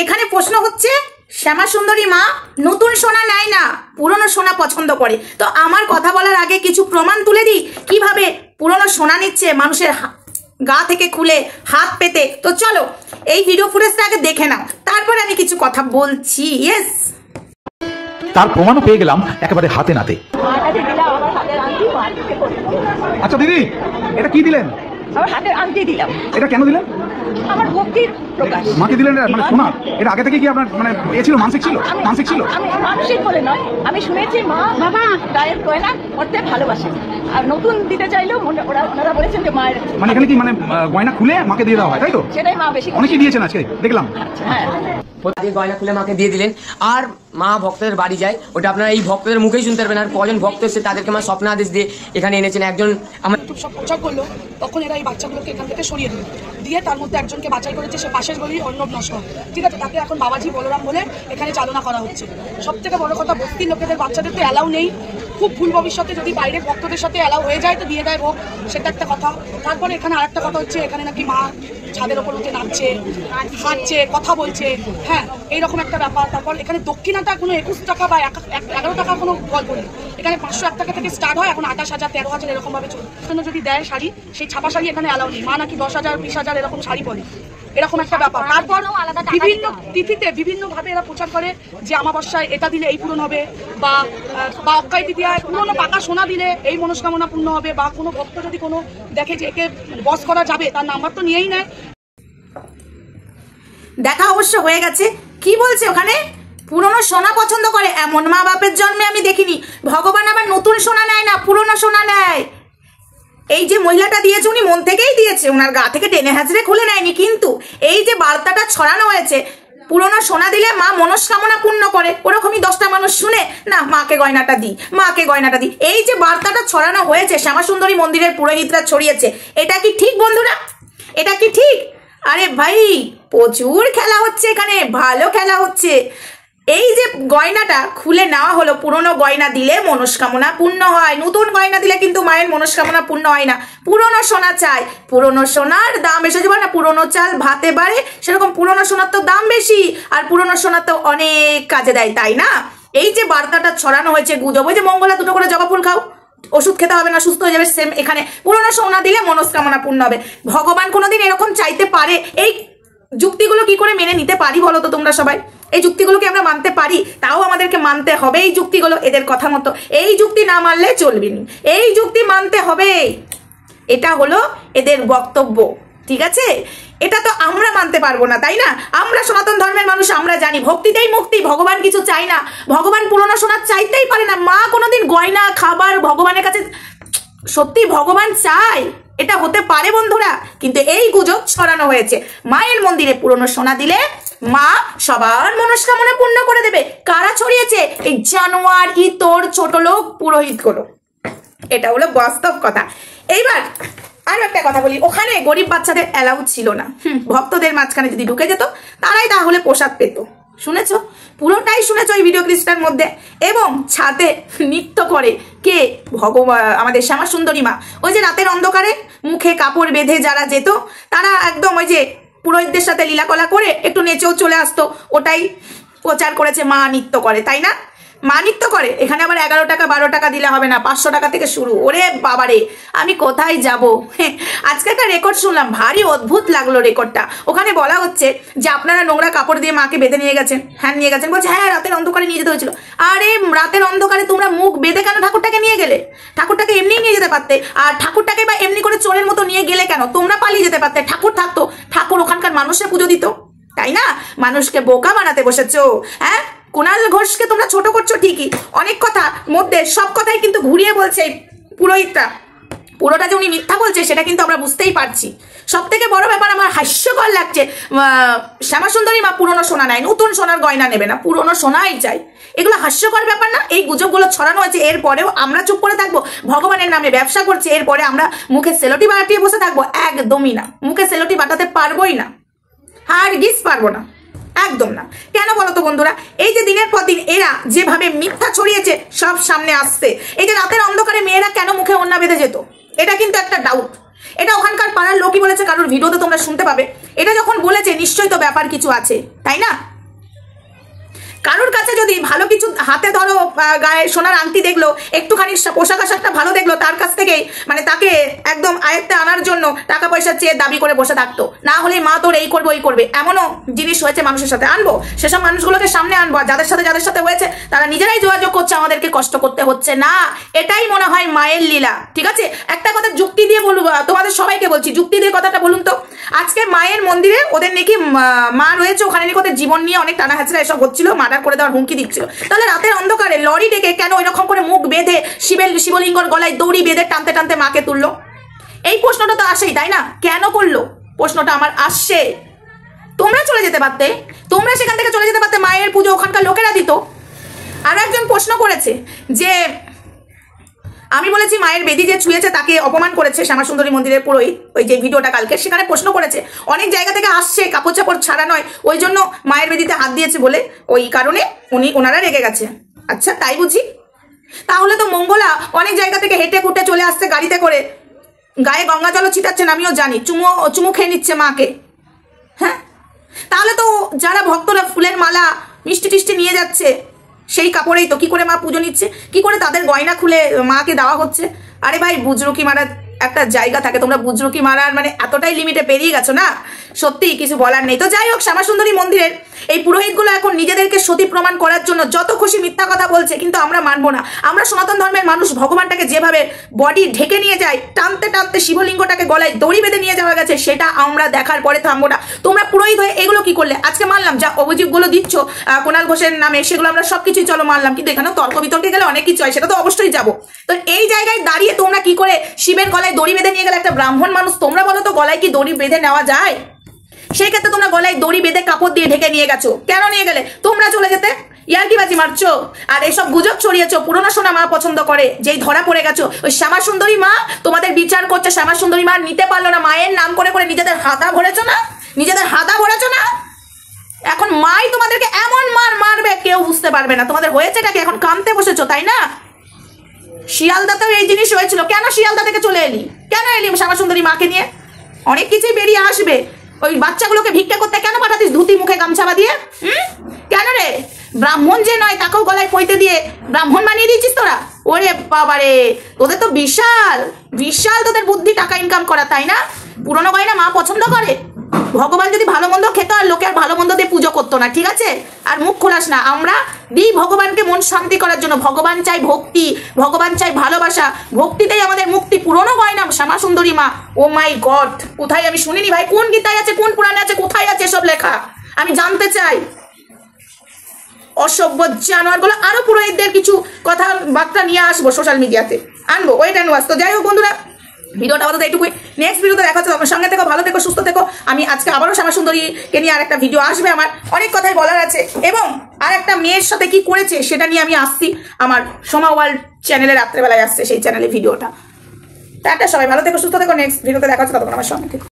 এখানে প্রশ্ন হচ্ছে শ্যামা সুন্দরী মা নতুন সোনা নেয় না, পুরনো সোনা পছন্দ করে। তো আমার কথা বলার আগে কিছু প্রমাণ তুলে দিই কিভাবে পুরনো সোনা নিচ্ছে মানুষের গা থেকে খুলে হাত পেতে। তো চলো এই ভিডিও ফুটেজটা আগে দেখে নাও, তারপরে আমি কিছু কথা বলছি। ইয়েস, তার প্রমাণও পেয়ে গেলাম একেবারে হাতে নাতে। আচ্ছা দিদি, এটা কি দিলেন? আমার হাতের আংটি দিলাম। এটা কেন দিলেন? আমার ভক্তির প্রকাশ। মাকে দিলেন মানে সোনা? এটা আগে থেকে কি আপনার মানে এ ছিল, মানসিক ছিল? মানসিক ছিল? আমি মানসিক বলে নয়, আমি শুনেছি মা বাবা গায়ের গয়না করতে ভালোবাসে, আর নতুন দিতে চাইলেও ওনারা বলেছেন যে মায়ের মানে এখানে কি মানে গয়না খুলে মাকে দিয়ে দেওয়া হয়, তাই তো? সেটাই মা বেশি অনেকেই দিয়েছেন আজকে দেখলাম। হ্যাঁ, গয়না খুলে মাকে দিয়ে দিলেন। আর মা ভক্তদের বাড়ি যায়, ওটা আপনারা এই ভক্তদের মুখেই শুনতে পারবেন। আর কজন ভক্ত এসে তাদেরকে মা স্বপ্ন আদেশ দিয়ে এখানে এনেছেন। একজন আমার সব প্রচার করলো, তখন এরা এই বাচ্চাগুলোকে এখান থেকে সরিয়ে দিল, দিয়ে তার মধ্যে একজনকে বাছাই করেছে, সে পাশের গলি অর্ণব নস্কর, ঠিক আছে, তাকে এখন বাবাজি বলরাম বলে এখানে চালনা করা হচ্ছে। সব থেকে বড় কথা, ভক্তির লোকেদের বাচ্চাদের তো অ্যালাউ নেই। খুব ভুল ভবিষ্যতে যদি বাইরের ভক্তদের সাথে অ্যালাউ হয়ে যায় তো দিয়ে দেয় ভোগ, সেটা একটা কথা। তারপরে এখানে আরেকটা কথা হচ্ছে, এখানে নাকি মা ছাদের ওপর উঠে নাচছে, হাঁটছে, কথা বলছে, হ্যাঁ এইরকম একটা ব্যাপার। তারপর এখানে দক্ষিণাটা কোনো 21 টাকা বা 11 টাকার কোনো গল্প নেই। এখানে 501 টাকা থেকে স্টার্ট হয়, এখন 28,000 13,000 এরকমভাবে চলে। যদি দেয় শাড়ি, সেই ছাপা শাড়ি এখানে অ্যালাউ নেই। মা নাকি 10,000 20,000 এরকম শাড়ি পরে, এরকম একটা ব্যাপার। তারপর বিভিন্ন তিথিতে বিভিন্নভাবে এরা প্রচার করে যে আমাবস্যায় এটা দিলে এই পূরণ হবে, বা অক্ষয় তৃতীয়ায় পুরোনো পাকা সোনা দিলে এই মনস্কামনা পূর্ণ হবে, বা কোনো ভক্ত যদি কোনো দেখে যে একে বস করা যাবে তার নাম্বার তো নিয়েই নেয়। দেখা অবশ্য হয়ে গেছে। কি বলছে ওখানে? পুরনো সোনা পছন্দ করে। এমন মা বাপের জন্মে আমি দেখিনি। ভগবান আবার নতুন সোনা নেয় না, পুরনো সোনা নেয়। এই যে মহিলাটা দিয়েছে উনি মন থেকেই দিয়েছে, ওনার গা থেকে টেনে হাজরে খুলে নেয়নি। কিন্তু এই যে বার্তাটা ছড়ানো হয়েছে, পুরনো সোনা দিলে মা মনস্কামনা পূর্ণ করে, ওরকমই 10টা মানুষ শুনে না মাকে গয়নাটা দিই, মাকে গয়নাটা দিই। এই যে বার্তাটা ছড়ানো হয়েছে, শ্যামা সুন্দরী মন্দিরের পুরোহিতরা ছড়িয়েছে, এটা কি ঠিক বন্ধুরা? এটা কি ঠিক? আরে ভাই, প্রচুর খেলা হচ্ছে এখানে, ভালো খেলা হচ্ছে। এই যে গয়নাটা খুলে নেওয়া হলো, পুরনো গয়না দিলে মনস্কামনা পূর্ণ হয়, নতুন গয়না দিলে কিন্তু মায়ের মনস্কামনা পূর্ণ হয় না। পুরনো সোনা চাই, পুরনো সোনার দাম বেশি, যাবে না পুরনো চাল ভাতে বাড়ে, সেরকম পুরনো সোনার তো দাম বেশি, আর পুরনো সোনা তো অনেক কাজে দেয়, তাই না? এই যে বার্তাটা ছড়ানো হয়েছে, গুজব, ওই যে মঙ্গলা 2টো করে জবা ফুল খাও, ওষুধ খেতে হবে না, সুস্থ হয়ে যাবে, সেম এখানে পুরনো সোনা দিলে মনস্কামনা পূর্ণ হবে। ভগবান কোনোদিন এরকম চাইতে পারে? এই যুক্তিগুলো কি করে মেনে নিতে পারি বলো তো তোমরা সবাই? এই যুক্তিগুলোকে আমরা মানতে পারি? তাও আমাদেরকে মানতে হবে এই যুক্তিগুলো, এদের কথা মতো। এই যুক্তি না মানলে চলবে না, এই যুক্তি মানতে হবে। এটা হলো এদের বক্তব্য, ঠিক আছে? এটা তো আমরা মানতে পারবো না, তাই না? আমরা সনাতন ধর্মের মানুষ, আমরা জানি ভক্তিতেই মুক্তি, ভগবান কিছু চাই না, ভগবান পুরনো সোনা চাইতেই পারে না। মা কোনোদিন গয়না খাবার ভগবানের কাছে সত্যি ভগবান চায়? এটা হতে পারে বন্ধুরা? কিন্তু এই গুজব ছড়ানো হয়েছে, মায়ের মন্দিরে পুরনো সোনা দিলে মা সবার মনস্কামনা পূর্ণ করে দেবে। কারা ছড়িয়েছে? এই জানোয়ার ইতর ছোট লোক পুরোহিতগুলো। এটা হলো বাস্তব কথা। এইবার আর একটা কথা বলি, ওখানে গরিব বাচ্চাদের অ্যালাউ ছিল না। ভক্তদের মাঝখানে যদি ঢুকে যেত তারাই তাহলে প্রসাদ পেত। শুনেছো? পুরোটাই শুনেছো এই ভিডিও ক্লিপটার মধ্যে। এবং ছাদে নৃত্য করে কে? ভগবান, আমাদের শ্যামা সুন্দরী মা। ওই যে রাতের অন্ধকারে মুখে কাপড় বেঁধে যারা যেত, তারা একদম ওই যে পুরোহিতদের সাথে লীলাকলা করে একটু নেচেও চলে আসতো, ওটাই প্রচার করেছে মা নৃত্য করে, তাই না? মা নৃত্য করে। এখানে আবার 11 টাকা 12 টাকা দিলে হবে না, 500 টাকা থেকে শুরু। ওরে বাবারে, আমি কোথায় যাব? আজকে একটা রেকর্ড শুনলাম, ভারী অদ্ভুত লাগলো রেকর্ডটা। ওখানে বলা হচ্ছে যে আপনারা নোংরা কাপড় দিয়ে মাকে বেঁধে নিয়ে গেছেন। হ্যাঁ নিয়ে গেছেন, বলছে হ্যাঁ রাতের অন্ধকারে নিয়ে যেতে হয়েছিল। আরে রাতের অন্ধকারে তোমরা মুখ বেঁধে কেন ঠাকুরটাকে নিয়ে গেলে? ঠাকুরটাকে এমনি নিয়ে যেতে পারতে। আর ঠাকুরটাকে বা এমনি করে চোরের মতো নিয়ে গেলে কেন? তোমরা পালিয়ে যেতে পারতে। ঠাকুর থাকতো, ঠাকুর ওখানকার মানুষের পুজো দিত, তাই না? মানুষকে বোকা বানাতে বসেছো। হ্যাঁ, কুণাল ঘোষকে তোমরা ছোট করছো ঠিকই, অনেক কথা মধ্যে সব কথাই কিন্তু ঘুরিয়ে বলছে পুরোহিতরা। পুরোটা যে উনি মিথ্যা বলছে সেটা কিন্তু আমরা বুঝতেই পারছি। সব থেকে বড় ব্যাপার আমার হাস্যকর লাগছে, শ্যামা সুন্দরী মা পুরনো সোনা নেয়, নতুন সোনার গয়না নেবে না, পুরনো সোনাই চাই। এগুলো হাস্যকর ব্যাপার না? এই গুজবগুলো ছড়ানো হয়েছে, এরপরেও আমরা চুপ করে থাকবো? ভগবানের নামে ব্যবসা করছে, এরপরে আমরা মুখে সেলোটি বাটিয়ে বসে থাকবো? একদমই না, মুখে সেলোটি বাটাতে পারবোই না, হারগিজ পারবো না, একদম না। কেন বলো তো বন্ধুরা? এই যে দিনের পর দিন এরা যেভাবে মিথ্যা ছড়িয়েছে সব সামনে আসছে। এই যে রাতের অন্ধকারে মেয়েরা কেন মুখে ওড়না বেঁধে যেত, এটা কিন্তু একটা ডাউট। এটা ওখানকার পাড়ার লোকই বলেছে, কারোর ভিডিওতে তোমরা শুনতে পাবে। এটা যখন বলেছে নিশ্চয়ই তো ব্যাপার কিছু আছে, তাই না? কারোর কাছে যদি ভালো কিছু হাতে ধরো গায়ে সোনার আংটি দেখলো, একটুখানি পোশাক আশাকটা ভালো দেখলো, তার কাছ থেকেই মানে তাকে একদম আয়ত্তে আনার জন্য টাকা পয়সা চেয়ে দাবি করে বসে থাকতো। না হলে মা তোর এই করবে ওই করবে, এমনও জিনিস হয়েছে মানুষের সাথে। আনবো সেসব মানুষগুলোকে সামনে আনবো, যাদের সাথে হয়েছে তারা নিজেরাই যোগাযোগ করছে, আমাদেরকে কষ্ট করতে হচ্ছে না। এটাই মনে হয় মায়ের লীলা। ঠিক আছে, একটা কথা যুক্তি দিয়ে বলবো, তোমাদের সবাইকে বলছি, যুক্তি দিয়ে কথাটা বলুন তো। আজকে মায়ের মন্দিরে ওদের নাকি মা রয়েছে, ওখানে নাকি ওদের জীবন নিয়ে অনেক টানা হাঁচড়া এসব হচ্ছিল, করে দেওয়ার হুমকি দিচ্ছিল। তাহলে রাতের অন্ধকারে লরি ডেকে কেন এরকম করে মুখ বেঁধে শিবলিঙ্গর গলায় দড়ি বেঁধে টানতে টানতে মাকে তুললো? এই প্রশ্নটা তো আসেই, তাই না? কেন করলো প্রশ্নটা আমার আসছে। তোমরা চলে যেতে পারতে, তোমরা সেখান থেকে চলে যেতে পারতে, মায়ের পুজো ওখানকার লোকেরা দিত। আরো একজন প্রশ্ন করেছে যে আমি বলেছি মায়ের বেদি যে ছুঁয়েছে তাকে অপমান করেছে শ্যামাসুন্দরী মন্দিরের পুরোহিত, ওই যে ভিডিওটা কালকে, সেখানে প্রশ্ন করেছে, অনেক জায়গা থেকে আসছে, কাপড় চাপড় ছাড়া নয়, ওই জন্য মায়ের বেদিতে হাত দিয়েছে বলে ওই কারণে ওনারা রেগে গেছে। আচ্ছা তাই বুঝি? তাহলে তো মঙ্গলা অনেক জায়গা থেকে হেঁটে কুটে চলে আসছে গাড়িতে করে, গায়ে গঙ্গা জলও ছিটাচ্ছেন, আমিও জানি, চুমু খেয়ে নিচ্ছে মাকে। হ্যাঁ, তাহলে তো যারা ভক্তরা ফুলের মালা মিষ্টি টিষ্টি নিয়ে যাচ্ছে সেই কাপড়েই তো কি করে মা পুজো নিচ্ছে, কি করে তাদের গয়না খুলে মাকে দেওয়া হচ্ছে? আরে ভাই, বুজরুকি মারার একটা জায়গা থাকে, তোমরা বুজরুকি মারার মানে এতটাই লিমিটে পেরিয়ে গেছো না, সত্যি কিছু বলার নেই। তো যাই হোক, শ্যামাসুন্দরী মন্দিরের এই পুরোহিতগুলো এখন নিজেদেরকে সতী প্রমাণ করার জন্য যত খুশি মিথ্যা কথা বলছে, কিন্তু আমরা মানবো না। আমরা সনাতন ধর্মের মানুষ, ভগবানটাকে যেভাবে বডি ঢেকে নিয়ে যায়, টানতে টানতে শিবলিঙ্গটাকে গলায় দড়ি বেঁধে নিয়ে যাওয়া গেছে, সেটা আমরা দেখার পরে থামবো না। তোমরা পুরোহিত হয়ে এগুলো কি করলে? আজকে মানলাম যা অভিযোগগুলো দিচ্ছ কুণাল ঘোষের নামে, সেগুলো আমরা সবকিছুই চলো মানলাম, কিন্তু এখানেও তর্ক বিতর্কে গেলে অনেক কিছু হয়, সেটা তো অবশ্যই যাবো। তো এই জায়গায় দাঁড়িয়ে তোমরা কি করে শিবের গলায় দড়ি বেঁধে নিয়ে গেলে? একটা ব্রাহ্মণ মানুষ, তোমরা বলো তো গলায় কি দড়ি বেঁধে নেওয়া যায়? সেই ক্ষেত্রে তোমরা গলায় দড়ি বেঁধে কাপড় দিয়ে ঢেকে নিয়ে গেছো, কেন নিয়ে গেলে? তোমরা চলে যেতে ইয়ার্কিবাজি মারছো আর এসব গুজব ছড়িয়েছো। পুরনো সোনা মা পছন্দ করে, যেই ধরা পড়ে গেছো, ওই শ্যামাসুন্দরী মা তোমাদের বিচার করছে, শ্যামাসুন্দরী মা নিতে পারলো না, মায়ের নাম করে করে নিজেদের হাতা ভরেছো না, নিজেদের হাতা ভরেছো না। এখন মাই তোমাদেরকে এমন মারবে কেউ বুঝতে পারবে না তোমাদের হয়েছেটা কি। এখন কাঁদতে বসেছো, তাই না? শিয়ালদাতেও এই জিনিস হয়েছিল, কেন শিয়ালদা থেকে চলে এলি? কেন এলি শ্যামাসুন্দরী মাকে নিয়ে? অনেক কিছুই বেরিয়ে আসবে। ওই বাচ্চাগুলোকে ভিক্ষা করতে কেন পাঠাতিস ধুতি মুখে গামছা বাঁধিয়ে? কেন রে? ব্রাহ্মণ যে নয় তাকেও গলায় পইতে দিয়ে ব্রাহ্মণ বানিয়ে দিয়েছিস তোরা? ওরে বাবারে, তোদের তো বিশাল বিশাল তোদের বুদ্ধি, টাকা ইনকাম করা, তাই না? পুরনো গয়না মা পছন্দ করে। ভগবান যদি ভালো মন্দ খেত আর লোকে আর ভালো মন্দ দিয়ে পুজো করতো না, ঠিক আছে? আর মুখ খোলাস না। আমরা দিই ভগবানকে মন শান্তি করার জন্য। ভগবান চাই ভক্তি, ভগবান চাই ভালোবাসা, ভক্তিতেই আমাদের মুক্তি। পুরনো গয়না শ্যামাসুন্দরী মা, ও মাই গড, কোথায় আমি শুনিনি ভাই, কোন গীতায় আছে, কোন পুরাণে আছে, কোথায় আছে সব লেখা? আমি জানতে চাই। অসভ্য জানোয়ারগুলো। আরো পুরোহিতদের কিছু কথা বার্তা নিয়ে আসবো সোশ্যাল মিডিয়াতে, আনবো, ওয়েট অ্যান্ড ওয়াচ। তো যাই হোক বন্ধুরা, ভিডিওটা আপাতত এইটুকুই। নেক্সট ভিডিওতে দেখা হচ্ছে, আপনার সঙ্গে থেকো, ভালো থেকো, সুস্থ থেকো। আমি আজকে আবারও শ্যামাসুন্দরীকে নিয়ে আরেকটা ভিডিও আসবে, আমার অনেক কথাই বলার আছে, এবং আর একটা মেয়ের সাথে কি করেছে সেটা নিয়ে আমি আসছি আমার সোমা ওয়ার্ল্ড চ্যানেলে, রাত্রেবেলায় আসছে সেই চ্যানেলে ভিডিওটা। টাটা, সবাই ভালো থেকো, সুস্থ থেকো। নেক্সট ভিডিওতে দেখা হচ্ছে, ততক্ষণ আমার সঙ্গে থেকো।